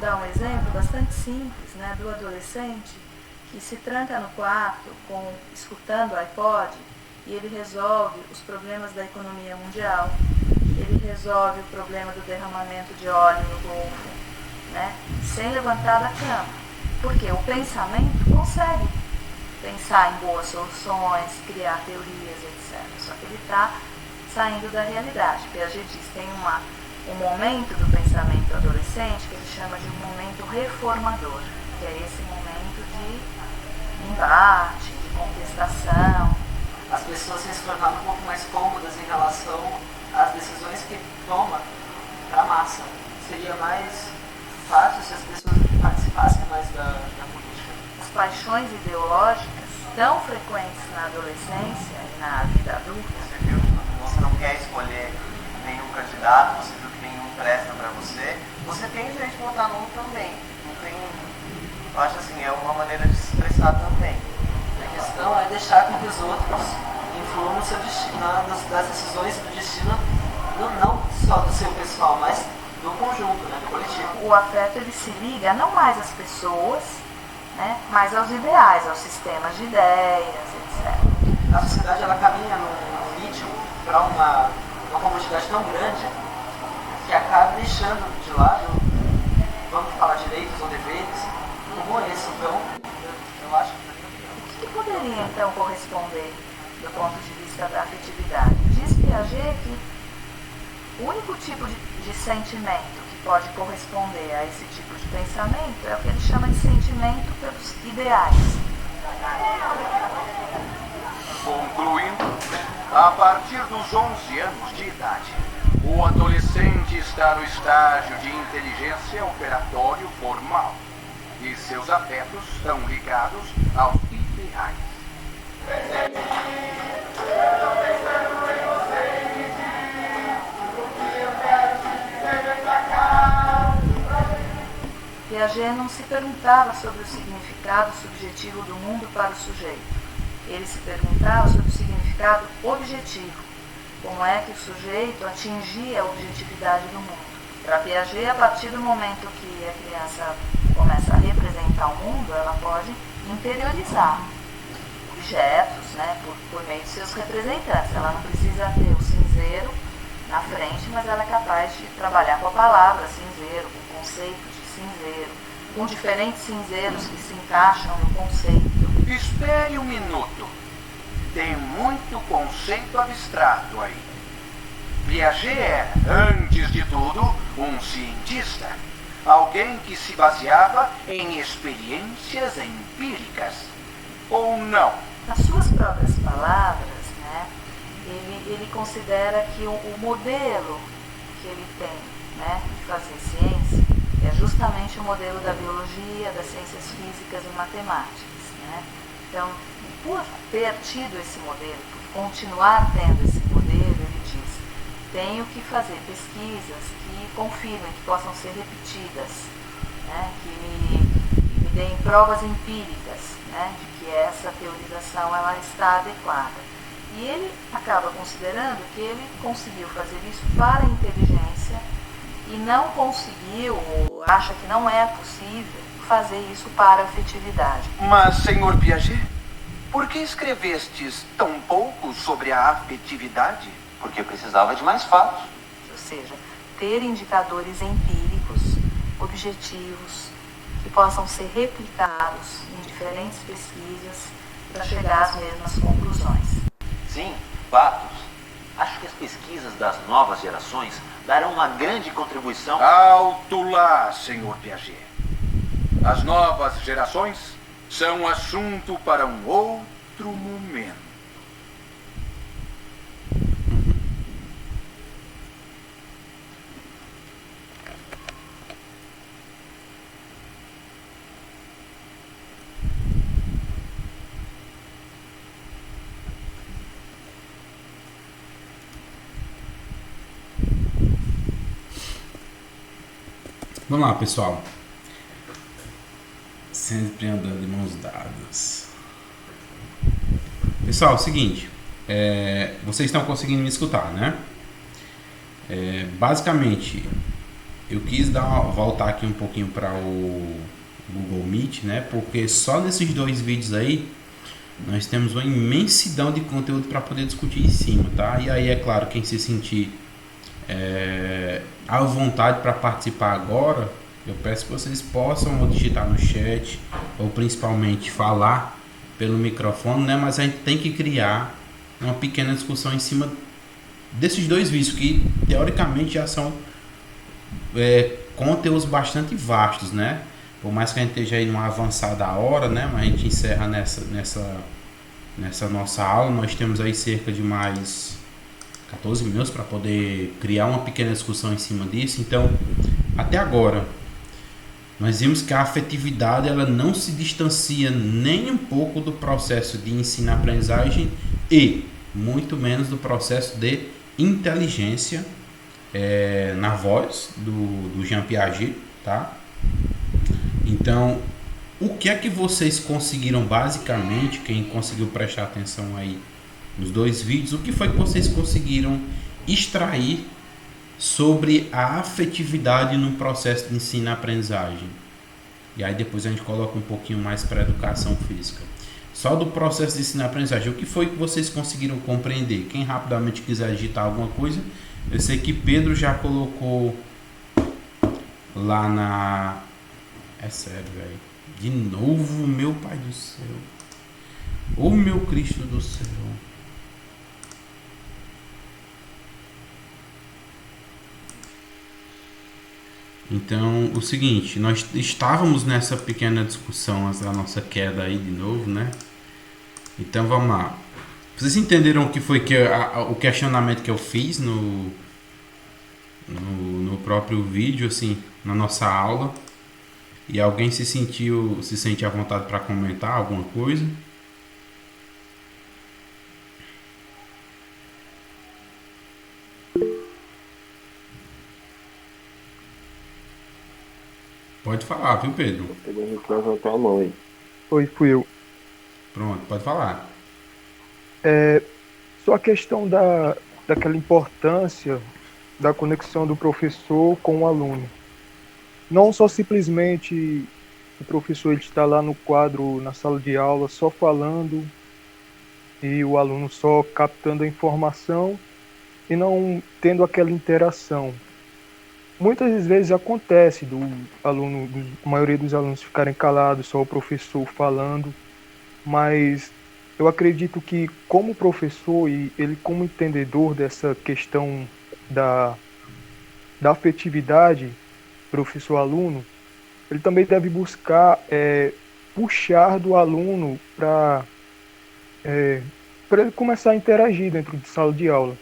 dar um exemplo bastante simples, né, do adolescente que se tranca no quarto escutando o iPod e ele resolve os problemas da economia mundial, ele resolve o problema do derramamento de óleo no Golfo, né, sem levantar da cama. Porque o pensamento consegue pensar em boas soluções, criar teorias, etc. Só que ele está saindo da realidade. Piaget diz que tem um momento do pensamento adolescente que ele chama de um momento reformador, que é esse momento de embate, de contestação. As pessoas se tornaram um pouco mais cômodas em relação às decisões que toma para a massa. Seria mais fácil se as pessoas participassem mais da política. As paixões ideológicas tão frequentes na adolescência e na vida adulta. Você viu que você não quer escolher nenhum candidato, você viu que nenhum presta para você, você tem direito de votar num também. Não tem. Eu acho assim, é uma maneira de se expressar também. A questão é deixar com que os outros influam no seu destino, das decisões do destino, não só do seu pessoal, mas do conjunto, né, do coletivo. O afeto ele se liga não mais às pessoas, né, mas aos ideais, aos sistemas de ideias, etc. A sociedade ela caminha num ritmo para uma comodidade tão grande que acaba deixando de lado, vamos falar direitos ou deveres, como esse. Então, eu acho que... O que poderia então corresponder do ponto de vista da afetividade? Diz Piaget que o único tipo de sentimento que pode corresponder a esse tipo de pensamento é o que ele chama de sentimento pelos ideais. Concluindo, a partir dos 11 anos de idade, o adolescente está no estágio de inteligência operatório formal e seus afetos estão ligados aos ideais. Piaget não se perguntava sobre o significado subjetivo do mundo para o sujeito. Ele se perguntava sobre o significado objetivo, como é que o sujeito atingia a objetividade do mundo. Para Piaget, a partir do momento que a criança começa a representar o mundo, ela pode interiorizar objetos, né, por meio de seus representantes. Ela não precisa ter o cinzeiro na frente, mas ela é capaz de trabalhar com a palavra cinzeiro, com o conceito de cinzeiro, com diferentes cinzeiros que se encaixam no conceito. Espere um minuto. Tem muito conceito abstrato aí. Piaget era, antes de tudo, um cientista. Alguém que se baseava em experiências empíricas. Ou não? Nas suas próprias palavras, né, ele considera que o modelo que ele tem, né, de fazer ciência é justamente o modelo da biologia, das ciências físicas e matemáticas, né? Então, por ter tido esse modelo, por continuar tendo esse modelo, ele diz: tenho que fazer pesquisas que confirmem, que possam ser repetidas, né, que me deem provas empíricas, né, de que essa teorização ela está adequada. E ele acaba considerando que ele conseguiu fazer isso para a inteligência e não conseguiu, ou acha que não é possível, fazer isso para a afetividade. Mas, senhor Piaget, por que escrevestes tão pouco sobre a afetividade? Porque eu precisava de mais fatos. Ou seja, ter indicadores empíricos, objetivos, que possam ser replicados em diferentes pesquisas para chegar às mesmas conclusões. Sim, fatos. Acho que as pesquisas das novas gerações darão uma grande contribuição. Alto lá, senhor Piaget. As novas gerações são assunto para um outro momento. Vamos lá, pessoal. Sempre andando de mãos dadas. Pessoal, é o seguinte. Vocês estão conseguindo me escutar, né? Basicamente, eu quis voltar aqui um pouquinho para o Google Meet, né? Porque só nesses 2 vídeos aí nós temos uma imensidão de conteúdo para poder discutir em cima, tá? E aí, é claro, quem se sentir à vontade para participar agora, eu peço que vocês possam ou digitar no chat ou principalmente falar pelo microfone, né? Mas a gente tem que criar uma pequena discussão em cima desses 2 vídeos que teoricamente já são conteúdos bastante vastos, né? Por mais que a gente esteja aí numa avançada hora, né? Mas a gente encerra nessa nossa aula. Nós temos aí cerca de mais 14 minutos para poder criar uma pequena discussão em cima disso. Então, até agora, nós vimos que a afetividade ela não se distancia nem um pouco do processo de ensino-aprendizagem e muito menos do processo de inteligência na voz do Jean Piaget, tá? Então, o que é que vocês conseguiram basicamente, quem conseguiu prestar atenção aí nos 2 vídeos, o que foi que vocês conseguiram extrair sobre a afetividade no processo de ensino-aprendizagem? E aí depois a gente coloca um pouquinho mais para a educação física. Só do processo de ensino-aprendizagem, o que foi que vocês conseguiram compreender? Quem rapidamente quiser digitar alguma coisa, eu sei que Pedro já colocou lá na... É sério, velho. De novo, meu Pai do céu. Ô meu Cristo do céu. Então, o seguinte, nós estávamos nessa pequena discussão antes da nossa queda aí de novo, né? Então, vamos lá. Vocês entenderam o que foi o questionamento que eu fiz no próprio vídeo, assim, na nossa aula? E alguém se sente à vontade para comentar alguma coisa? Pode falar, viu, Pedro? Pedro Henrique levantou a mão aí. Oi, fui eu. Pronto, pode falar. Só a questão daquela importância da conexão do professor com o aluno. Não só simplesmente o professor ele está lá no quadro, na sala de aula, só falando e o aluno só captando a informação e não tendo aquela interação. Muitas vezes acontece a maioria dos alunos ficarem calados, só o professor falando, mas eu acredito que como professor e ele como entendedor dessa questão da afetividade, professor-aluno, ele também deve buscar puxar do aluno para ele começar a interagir dentro de sala de aula.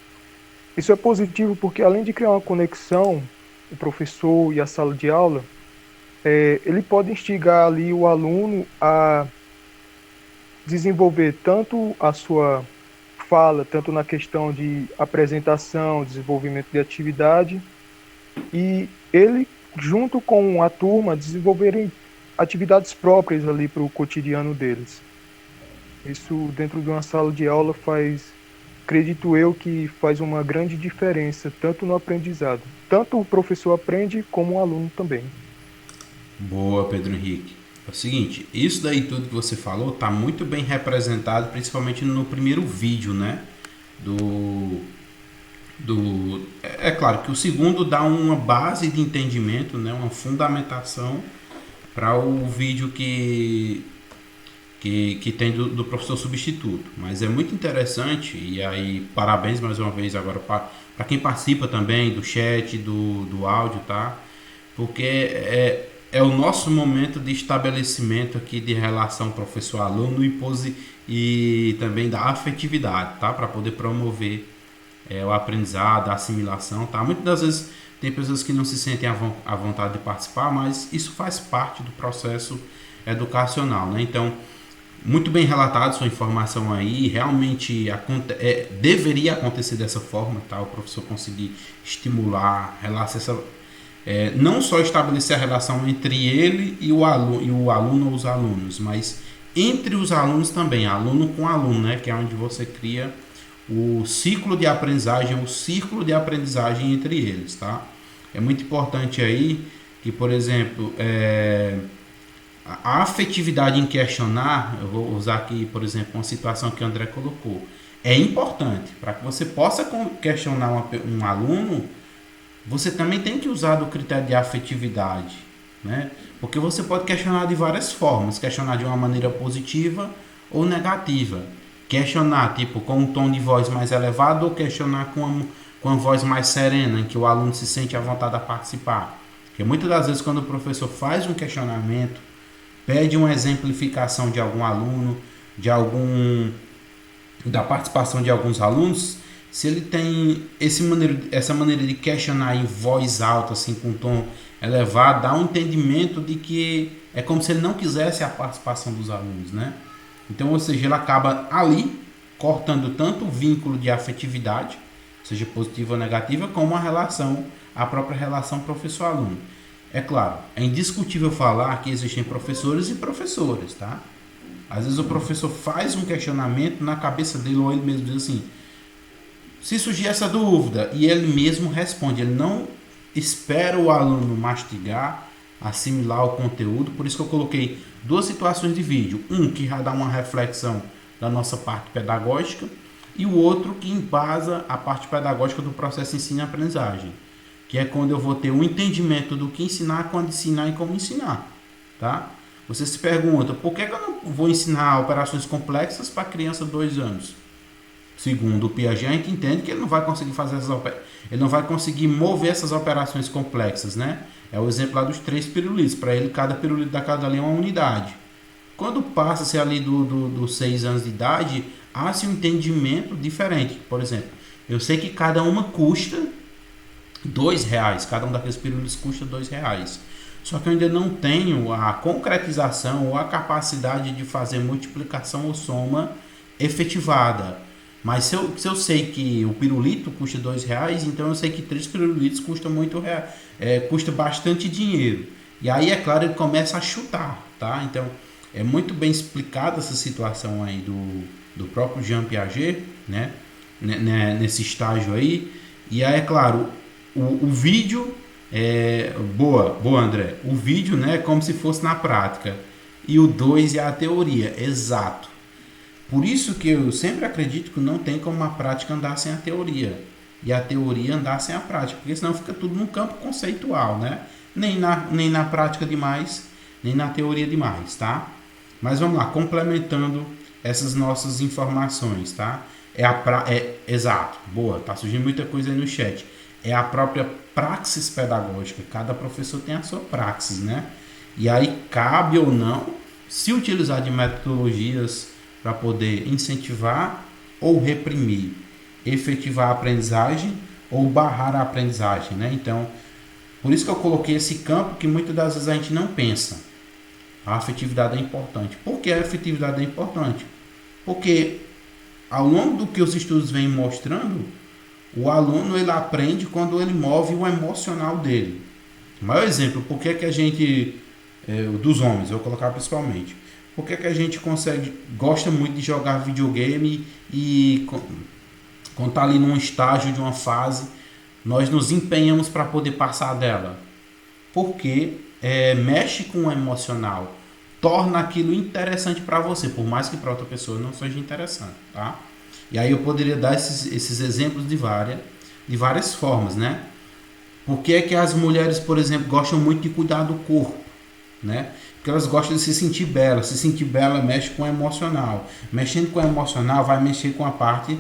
Isso é positivo porque além de criar uma conexão, o professor e a sala de aula, ele pode instigar ali o aluno a desenvolver tanto a sua fala, tanto na questão de apresentação, desenvolvimento de atividade, e ele, junto com a turma, desenvolverem atividades próprias ali para o cotidiano deles. Isso dentro de uma sala de aula acredito eu que faz uma grande diferença, tanto no aprendizado. Tanto o professor aprende, como o aluno também. Boa, Pedro Henrique. É o seguinte, isso daí tudo que você falou está muito bem representado, principalmente no primeiro vídeo, né? É claro que o segundo dá uma base de entendimento, né? Uma fundamentação para o vídeo que tem do professor substituto, mas é muito interessante, e aí parabéns mais uma vez agora para quem participa também do chat, do áudio, tá? Porque é o nosso momento de estabelecimento aqui de relação professor-aluno e também da afetividade, tá? Para poder promover o aprendizado, a assimilação, tá? Muitas das vezes tem pessoas que não se sentem à vontade de participar, mas isso faz parte do processo educacional, né? Então, muito bem relatado sua informação aí, realmente deveria acontecer dessa forma, tá? O professor conseguir estimular, não só estabelecer a relação entre ele e o aluno ou os alunos, mas entre os alunos também, aluno com aluno, né? Que é onde você cria o ciclo de aprendizagem entre eles, tá? é muito importante aí que, por exemplo, a afetividade em questionar, eu vou usar aqui, por exemplo, uma situação que o André colocou, é importante. Para que você possa questionar um aluno, você também tem que usar do critério de afetividade, né? Porque você pode questionar de várias formas, questionar de uma maneira positiva ou negativa. Questionar, tipo, com um tom de voz mais elevado ou questionar com a voz mais serena, em que o aluno se sente à vontade a participar. Porque muitas das vezes quando o professor faz um questionamento, pede uma exemplificação de algum aluno, da participação de alguns alunos, se ele tem essa maneira de questionar em voz alta, assim, com um tom elevado, dá um entendimento de que é como se ele não quisesse a participação dos alunos, né? Então, ou seja, ele acaba ali cortando tanto o vínculo de afetividade, seja positiva ou negativa, como a própria relação professor-aluno. É claro, é indiscutível falar que existem professores e professoras, tá? Às vezes o professor faz um questionamento na cabeça dele, ou ele mesmo diz assim, se surgir essa dúvida, e ele mesmo responde, ele não espera o aluno mastigar, assimilar o conteúdo. Por isso que eu coloquei duas situações de vídeo, um que já dá uma reflexão da nossa parte pedagógica e o outro que embasa a parte pedagógica do processo ensino e aprendizagem, que é quando eu vou ter um entendimento do que ensinar, quando ensinar e como ensinar, tá? Você se pergunta, por que eu não vou ensinar operações complexas para criança de 2 anos? Segundo o Piaget, a gente entende que ele não vai conseguir ele não vai conseguir mover essas operações complexas, né? É o exemplo lá dos 3 pirulitos. Para ele, cada pirulito da cada linha é uma unidade. Quando passa-se ali dos 6 anos de idade, há-se um entendimento diferente. Por exemplo, eu sei que cada uma custa R$2. Cada um daqueles pirulitos custa R$2. Só que eu ainda não tenho a concretização ou a capacidade de fazer multiplicação ou soma efetivada. Mas se eu sei que o pirulito custa R$2, então eu sei que 3 pirulitos custam custa bastante dinheiro. E aí, é claro, ele começa a chutar, tá? Então, é muito bem explicada essa situação aí do próprio Jean Piaget, né? Nesse estágio aí. E aí, é claro, o vídeo... Boa, André. O vídeo, né, é como se fosse na prática. E o 2 é a teoria, exato. Por isso que eu sempre acredito que não tem como a prática andar sem a teoria. E a teoria andar sem a prática. Porque senão fica tudo no campo conceitual, né? Nem na prática demais, nem na teoria demais, tá? Mas vamos lá, complementando essas nossas informações, tá? Exato, boa, tá surgindo muita coisa aí no chat. É a própria praxis pedagógica. Cada professor tem a sua praxis, né? E aí cabe ou não se utilizar de metodologias para poder incentivar ou reprimir, efetivar a aprendizagem ou barrar a aprendizagem, né? Então, por isso que eu coloquei esse campo que muitas das vezes a gente não pensa. A afetividade é importante. Por que a afetividade é importante? Porque ao longo do que os estudos vêm mostrando, o aluno ele aprende quando ele move o emocional dele. O maior exemplo, por que a gente, dos homens, eu vou colocar principalmente, por que a gente gosta muito de jogar videogame e quando está ali num estágio de uma fase, nós nos empenhamos para poder passar dela? Porque mexe com o emocional, torna aquilo interessante para você, por mais que para outra pessoa não seja interessante, tá? E aí eu poderia dar esses exemplos de várias formas, né? Por que é que as mulheres, por exemplo, gostam muito de cuidar do corpo, né? Porque elas gostam de se sentir bela. Se sentir bela mexe com o emocional. Mexendo com o emocional vai mexer com a parte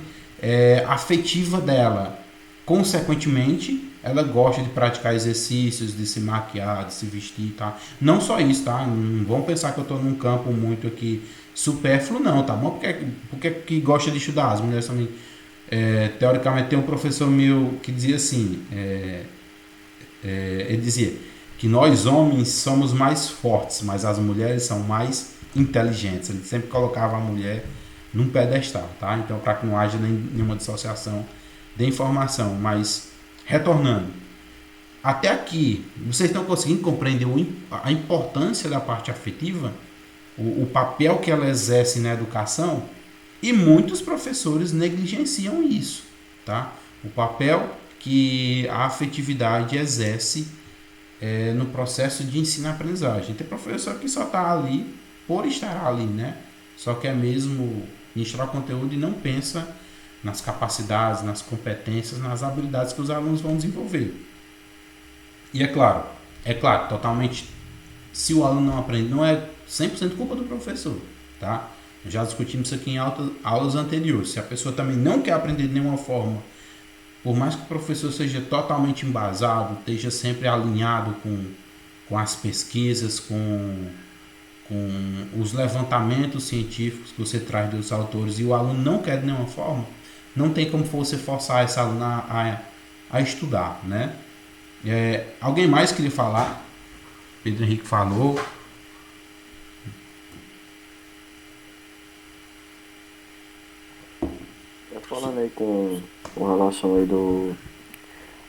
afetiva dela. Consequentemente, ela gosta de praticar exercícios, de se maquiar, de se vestir, tá? Não só isso, tá? Não vão pensar que eu estou num campo muito aqui supérfluo, não, tá bom? Porque que gosta de estudar. As mulheres também, teoricamente, tem um professor meu que dizia assim, ele dizia que nós homens somos mais fortes, mas as mulheres são mais inteligentes. Ele sempre colocava a mulher num pedestal, tá? Então, para que não haja nenhuma dissociação de informação. Mas, retornando, até aqui, vocês estão conseguindo compreender a importância da parte afetiva, o papel que ela exerce na educação? E muitos professores negligenciam isso, tá? O papel que a afetividade exerce no processo de ensino-aprendizagem. Tem professor que só está ali por estar ali, né? Só quer mesmo ministrar o conteúdo e não pensa nas capacidades, nas competências, nas habilidades que os alunos vão desenvolver. E é claro, totalmente, se o aluno não aprende, não é 100% culpa do professor, tá? Já discutimos isso aqui em aulas anteriores. Se a pessoa também não quer aprender de nenhuma forma, por mais que o professor seja totalmente embasado, esteja sempre alinhado com as pesquisas, com os levantamentos científicos que você traz dos autores, e o aluno não quer de nenhuma forma, não tem como você forçar esse aluno a estudar, né? Alguém mais queria falar? Pedro Henrique falou. Falando aí com relação aí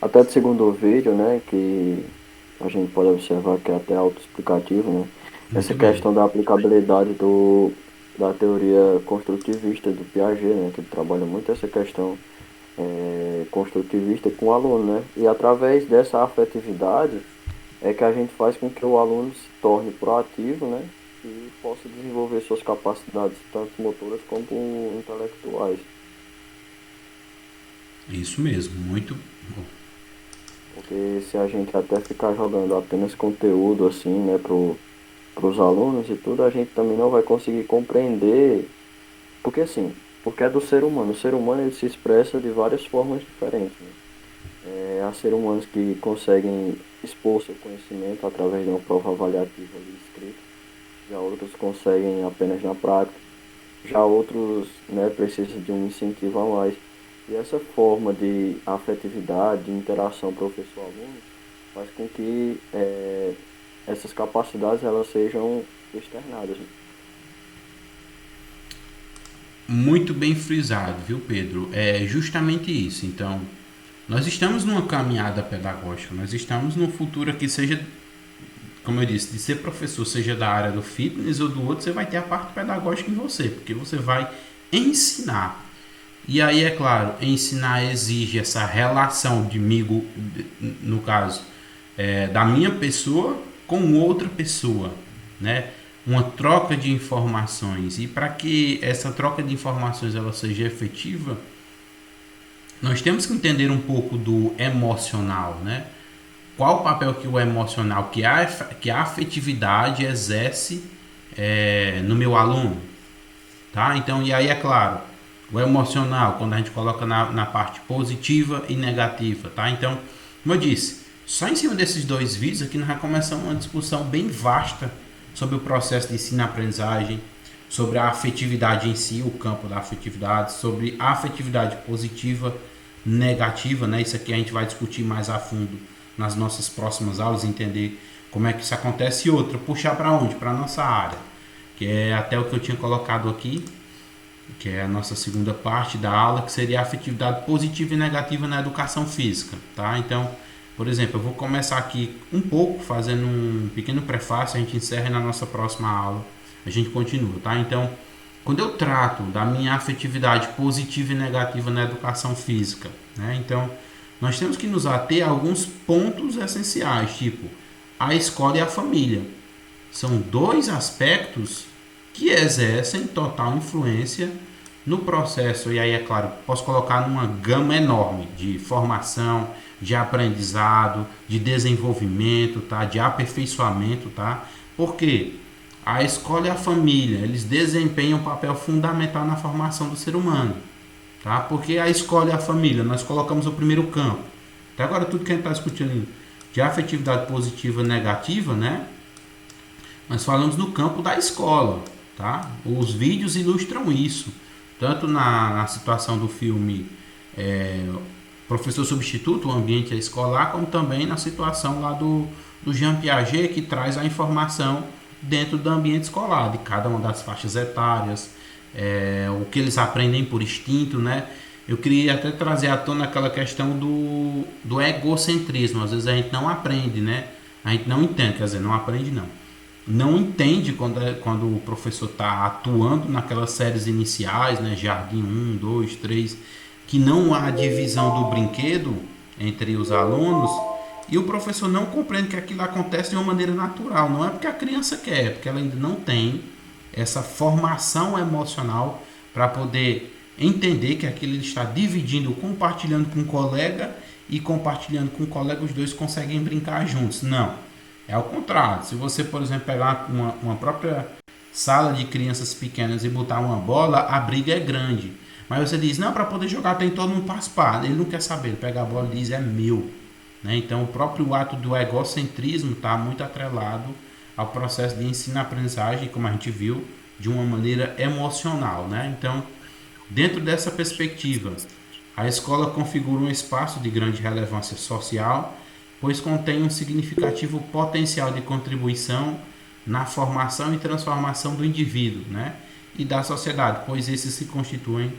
até do segundo vídeo, né, que a gente pode observar que é até autoexplicativo, né, essa questão da aplicabilidade da teoria construtivista do Piaget, né, que ele trabalha muito essa questão construtivista com o aluno, né, e através dessa afetividade é que a gente faz com que o aluno se torne proativo, né, e possa desenvolver suas capacidades tanto motoras quanto intelectuais. Isso mesmo, muito bom. Porque se a gente até ficar jogando apenas conteúdo assim, né, pros alunos e tudo, a gente também não vai conseguir compreender, porque é do ser humano. O ser humano ele se expressa de várias formas diferentes, né? Há seres humanos que conseguem expor seu conhecimento através de uma prova avaliativa ali escrita, já outros conseguem apenas na prática, já outros, né, precisam de um incentivo a mais. E essa forma de afetividade, de interação professor-aluno, faz com que essas capacidades elas sejam externadas. Muito bem frisado, viu, Pedro? É justamente isso. Então, nós estamos numa caminhada pedagógica, nós estamos num futuro que seja, como eu disse, de ser professor, seja da área do fitness ou do outro, você vai ter a parte pedagógica em você, porque você vai ensinar. E aí, é claro, ensinar exige essa relação de amigo, no caso, da minha pessoa com outra pessoa, né? Uma troca de informações. E para que essa troca de informações ela seja efetiva, nós temos que entender um pouco do emocional, né? Qual o papel que o emocional, que a afetividade exerce no meu aluno, tá? Então, e aí, é claro, o emocional, quando a gente coloca na parte positiva e negativa, tá? Então, como eu disse, só em cima desses dois vídeos aqui nós já começamos uma discussão bem vasta sobre o processo de ensino-aprendizagem, sobre a afetividade em si, o campo da afetividade, sobre a afetividade positiva, negativa, né? Isso aqui a gente vai discutir mais a fundo nas nossas próximas aulas, entender como é que isso acontece. E outra, puxar para onde? Para a nossa área, que é até o que eu tinha colocado aqui, que é a nossa segunda parte da aula, que seria a afetividade positiva e negativa na educação física, tá? Então, por exemplo, eu vou começar aqui um pouco, fazendo um pequeno prefácio, a gente encerra na nossa próxima aula, a gente continua, tá? Então, quando eu trato da minha afetividade positiva e negativa na educação física, né? Então, nós temos que nos ater a alguns pontos essenciais, tipo, a escola e a família. São dois aspectos que exercem total influência no processo, e aí, é claro, posso colocar numa gama enorme de formação, de aprendizado, de desenvolvimento, tá? De aperfeiçoamento, tá? Porque a escola e a família, eles desempenham um papel fundamental na formação do ser humano, tá? Porque a escola e a família, nós colocamos o primeiro campo. Até agora, tudo que a gente está discutindo de afetividade positiva e negativa, né? Nós falamos no campo da escola, tá? Os vídeos ilustram isso, tanto na situação do filme Professor Substituto, o ambiente escolar, como também na situação lá do Jean Piaget, que traz a informação dentro do ambiente escolar, de cada uma das faixas etárias, o que eles aprendem por instinto, né? Eu queria até trazer à tona aquela questão do egocentrismo. Às vezes a gente não aprende, né? A gente não entende, quer dizer, não aprende não entende quando o professor está atuando naquelas séries iniciais, né? Jardim 1, 2, 3, que não há divisão do brinquedo entre os alunos e o professor não compreende que aquilo acontece de uma maneira natural. Não é porque a criança quer, é porque ela ainda não tem essa formação emocional para poder entender que aquilo ele está dividindo, compartilhando com um colega e compartilhando com o colega, os dois conseguem brincar juntos. Não, é ao contrário. Se você, por exemplo, pegar uma própria sala de crianças pequenas e botar uma bola, a briga é grande. Mas você diz, não, para poder jogar tem todo mundo participar. Ele não quer saber, ele pega a bola e diz, é meu. Né? Então o próprio ato do egocentrismo está muito atrelado ao processo de ensino-aprendizagem, como a gente viu, de uma maneira emocional. Né? Então, dentro dessa perspectiva, a escola configura um espaço de grande relevância social, pois contém um significativo potencial de contribuição na formação e transformação do indivíduo, né? E da sociedade, pois esses se constituem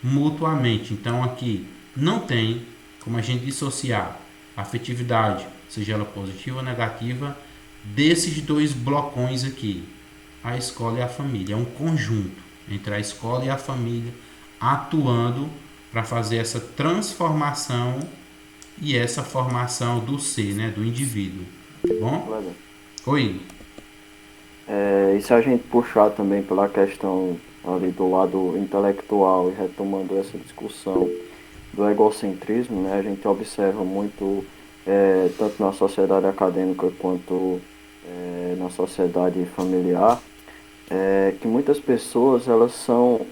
mutuamente. Então aqui não tem como a gente dissociar a afetividade, seja ela positiva ou negativa, desses dois blocões aqui, a escola e a família. É um conjunto entre a escola e a família atuando para fazer essa transformação e essa formação do ser, né, do indivíduo. Tá bom? Oi. E se a gente puxar também pela questão ali do lado intelectual e retomando essa discussão do egocentrismo, né, a gente observa muito, tanto na sociedade acadêmica quanto na sociedade familiar, que muitas pessoas elas são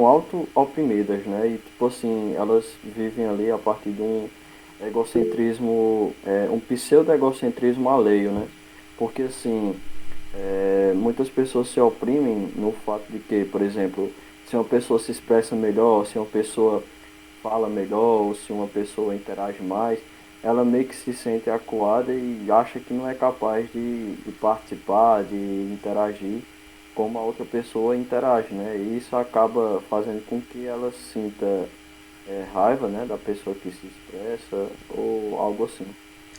auto-oprimidas, né, e tipo assim, elas vivem ali a partir de um egocentrismo, um pseudo-egocentrismo alheio, né, porque assim, muitas pessoas se oprimem no fato de que, por exemplo, se uma pessoa se expressa melhor, se uma pessoa fala melhor, ou se uma pessoa interage mais, ela meio que se sente acuada e acha que não é capaz de participar, de interagir como a outra pessoa interage, né? E isso acaba fazendo com que ela sinta raiva, né, da pessoa que se expressa ou algo assim.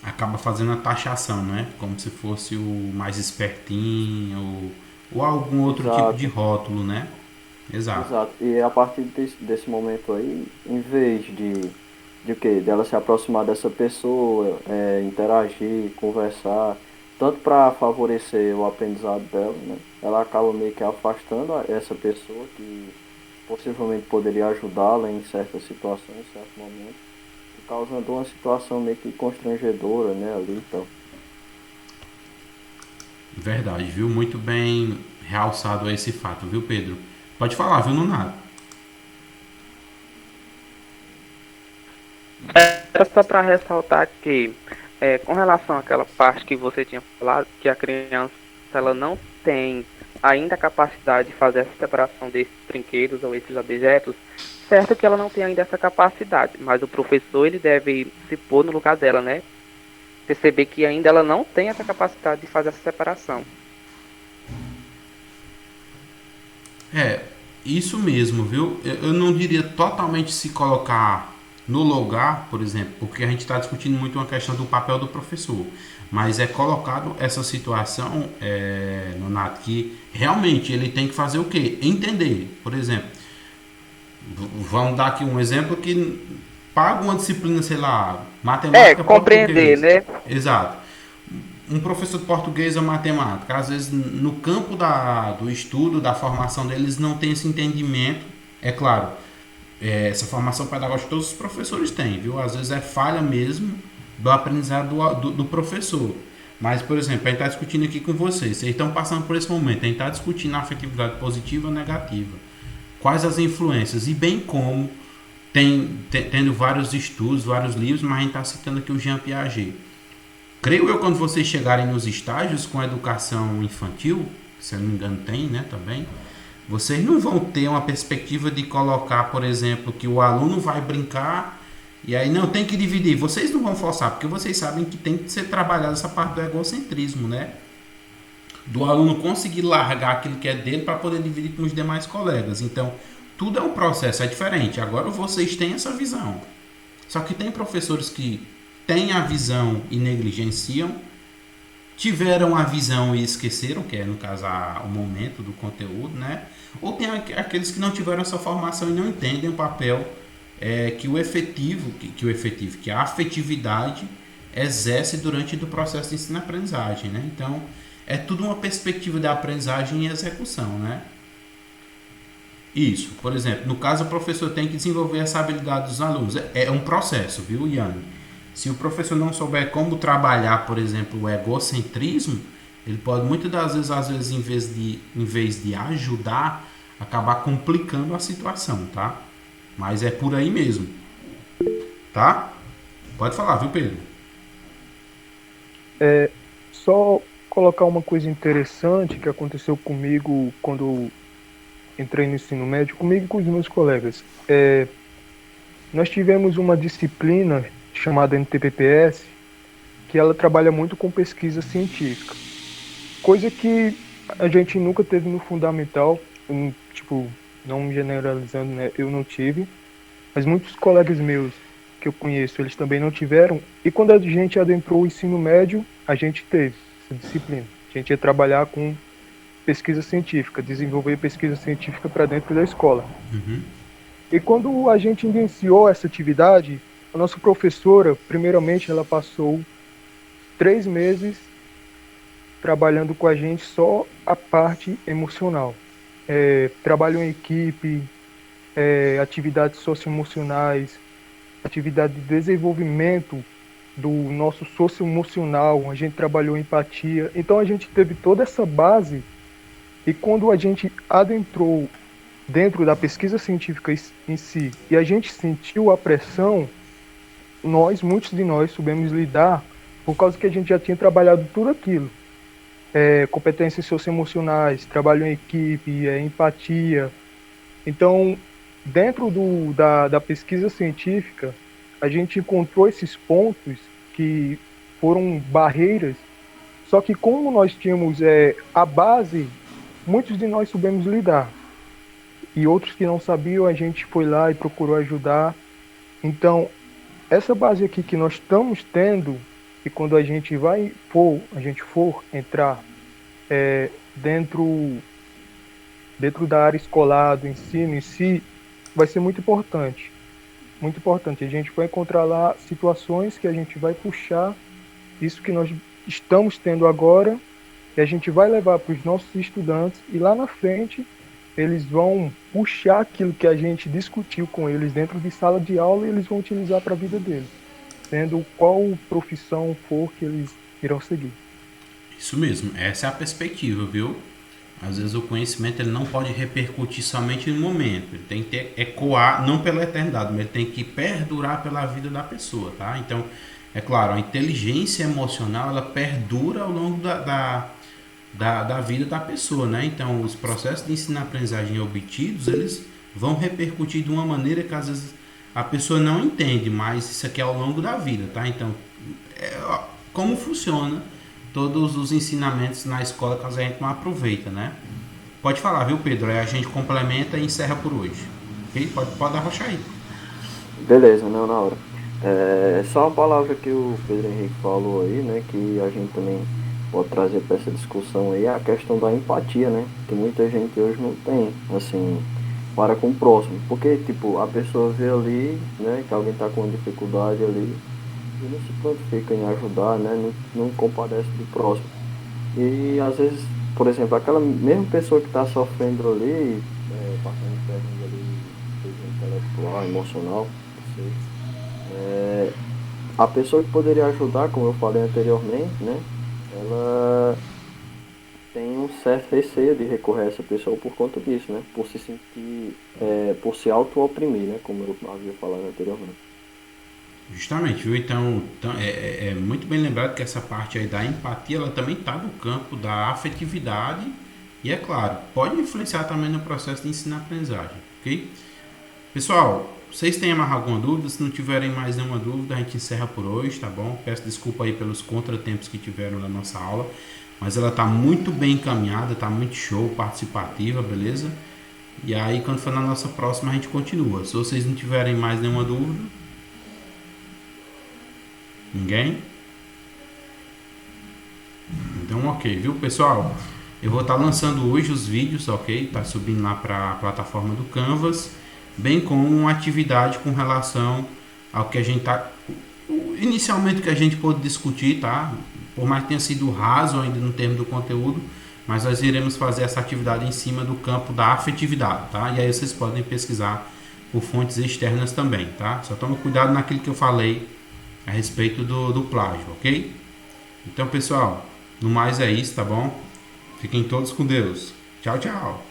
Acaba fazendo a taxação, né? Como se fosse o mais espertinho ou algum outro Exato. tipo de rótulo, né? Exato. E a partir desse momento aí, em vez de quê? Dela se aproximar dessa pessoa, interagir, conversar, tanto para favorecer o aprendizado dela, né? Ela acaba meio que afastando essa pessoa que possivelmente poderia ajudá-la em certas situações, em certos momentos, causando uma situação meio que constrangedora, né, ali, então. Verdade, viu? Muito bem realçado esse fato, viu, Pedro? Pode falar, viu, Nonato? Era só para ressaltar que, com relação àquela parte que você tinha falado, que a criança ela não tem ainda a capacidade de fazer essa separação desses brinquedos ou esses objetos, certo que ela não tem ainda essa capacidade, mas o professor ele deve se pôr no lugar dela, né? Perceber que ainda ela não tem essa capacidade de fazer essa separação. Isso mesmo, viu? Eu não diria totalmente se colocar no lugar, por exemplo, porque a gente está discutindo muito uma questão do papel do professor, mas é colocado essa situação, Nonato, que realmente ele tem que fazer o quê? Entender, por exemplo. Vamos dar aqui um exemplo que paga uma disciplina, sei lá, matemática, compreender, português. né? Exato. Um professor de português ou matemática, às vezes no campo do estudo, da formação deles, não tem esse entendimento. É claro, essa formação pedagógica todos os professores têm, viu? Às vezes é falha mesmo do aprendizado do professor. Mas, por exemplo, a gente está discutindo aqui com vocês estão passando por esse momento, a gente está discutindo a afetividade positiva ou negativa. Quais as influências, e bem como tendo vários estudos, vários livros, mas a gente está citando aqui o Jean Piaget. Creio eu, quando vocês chegarem nos estágios com a educação infantil, se eu não me engano tem, né, também, vocês não vão ter uma perspectiva de colocar, por exemplo, que o aluno vai brincar e aí não tem que dividir. Vocês não vão forçar, porque vocês sabem que tem que ser trabalhada essa parte do egocentrismo, né? Do aluno conseguir largar aquilo que é dele para poder dividir com os demais colegas. Então, tudo é um processo, é diferente. Agora vocês têm essa visão. Só que tem professores que têm a visão e negligenciam, tiveram a visão e esqueceram, que é, no caso, o momento do conteúdo, né? Ou tem aqueles que não tiveram essa formação e não entendem o papel que a afetividade exerce durante o processo de ensino-aprendizagem, né? Então, é tudo uma perspectiva de aprendizagem e execução, né? Isso, por exemplo, no caso o professor tem que desenvolver essa habilidade dos alunos. É um processo, viu, Ian? Se o professor não souber como trabalhar, por exemplo, o egocentrismo, ele pode muitas das vezes, às vezes, em vez de ajudar, acabar complicando a situação, tá? Mas é por aí mesmo, tá? Pode falar, viu, Pedro? Só colocar uma coisa interessante que aconteceu comigo quando entrei no ensino médio, comigo e com os meus colegas. Nós tivemos uma disciplina chamada NTPPS, que ela trabalha muito com pesquisa científica, coisa que a gente nunca teve no fundamental, tipo, não generalizando, né, eu não tive, mas muitos colegas meus que eu conheço, eles também não tiveram, e quando a gente adentrou o ensino médio, a gente teve essa disciplina. A gente ia trabalhar com pesquisa científica, desenvolver pesquisa científica para dentro da escola. Uhum. E quando a gente iniciou essa atividade, a nossa professora, primeiramente, ela passou 3 meses trabalhando com a gente só a parte emocional. Trabalho em equipe, atividades socioemocionais, atividade de desenvolvimento do nosso socioemocional, a gente trabalhou empatia. Então a gente teve toda essa base, e quando a gente adentrou dentro da pesquisa científica em si, e a gente sentiu a pressão, muitos de nós soubemos lidar, por causa que a gente já tinha trabalhado tudo aquilo. Competências socioemocionais, trabalho em equipe, empatia. Então, dentro da pesquisa científica, a gente encontrou esses pontos que foram barreiras, só que como nós tínhamos a base, muitos de nós soubemos lidar. E outros que não sabiam, a gente foi lá e procurou ajudar. Então, essa base aqui que nós estamos tendo, e quando a gente for entrar dentro da área escolar, do ensino em si, vai ser muito importante. Muito importante. A gente vai encontrar lá situações que a gente vai puxar isso que nós estamos tendo agora, e a gente vai levar para os nossos estudantes, e lá na frente eles vão puxar aquilo que a gente discutiu com eles dentro de sala de aula, e eles vão utilizar para a vida deles, sendo qual profissão for que eles irão seguir. Isso mesmo, essa é a perspectiva, viu? Às vezes o conhecimento ele não pode repercutir somente no momento, ele tem que ecoar, não pela eternidade, mas ele tem que perdurar pela vida da pessoa, tá? Então, é claro, a inteligência emocional, ela perdura ao longo da vida da pessoa, né? Então, os processos de ensino-aprendizagem obtidos, eles vão repercutir de uma maneira que às vezes a pessoa não entende, mas isso aqui é ao longo da vida, tá? Então, como funciona todos os ensinamentos na escola que a gente não aproveita, né? Pode falar, viu, Pedro? Aí a gente complementa e encerra por hoje. Ok? Pode arrochar aí. Beleza, não, na hora. Só uma palavra que o Pedro Henrique falou aí, né? Que a gente também pode trazer para essa discussão aí, é a questão da empatia, né? Que muita gente hoje não tem, assim, para com o próximo. Porque, tipo, a pessoa vê ali, né? Que alguém está com uma dificuldade ali, e não se prontifica em ajudar, né? Não compadece do próximo. E às vezes, por exemplo, aquela mesma pessoa que está sofrendo ali, passando perrengue ali, seja intelectual, emocional, não sei, a pessoa que poderia ajudar, como eu falei anteriormente, né? Ela tem um certo receio de recorrer a essa pessoa por conta disso, né? Por se sentir, por se auto-oprimir, né? Como eu havia falado anteriormente. Justamente, viu? Então é muito bem lembrado que essa parte aí da empatia, ela também está no campo da afetividade e, é claro, pode influenciar também no processo de ensino-aprendizagem, ok? Pessoal, vocês têm mais alguma dúvida? Se não tiverem mais nenhuma dúvida, a gente encerra por hoje, tá bom? Peço desculpa aí pelos contratempos que tiveram na nossa aula, mas ela está muito bem encaminhada, está muito show, participativa, beleza? E aí, quando for na nossa próxima, a gente continua. Se vocês não tiverem mais nenhuma dúvida... Ninguém? Então, ok, viu, pessoal? Eu vou estar lançando hoje os vídeos, ok? Tá subindo lá para a plataforma do Canvas. bem como uma atividade com relação ao que a gente está... Inicialmente o que a gente pôde discutir, tá? Por mais que tenha sido raso ainda no termo do conteúdo, mas nós iremos fazer essa atividade em cima do campo da afetividade, tá? E aí vocês podem pesquisar por fontes externas também, tá? Só tome cuidado naquilo que eu falei a respeito do plágio, ok? Então, pessoal, no mais é isso, tá bom? Fiquem todos com Deus. Tchau, tchau.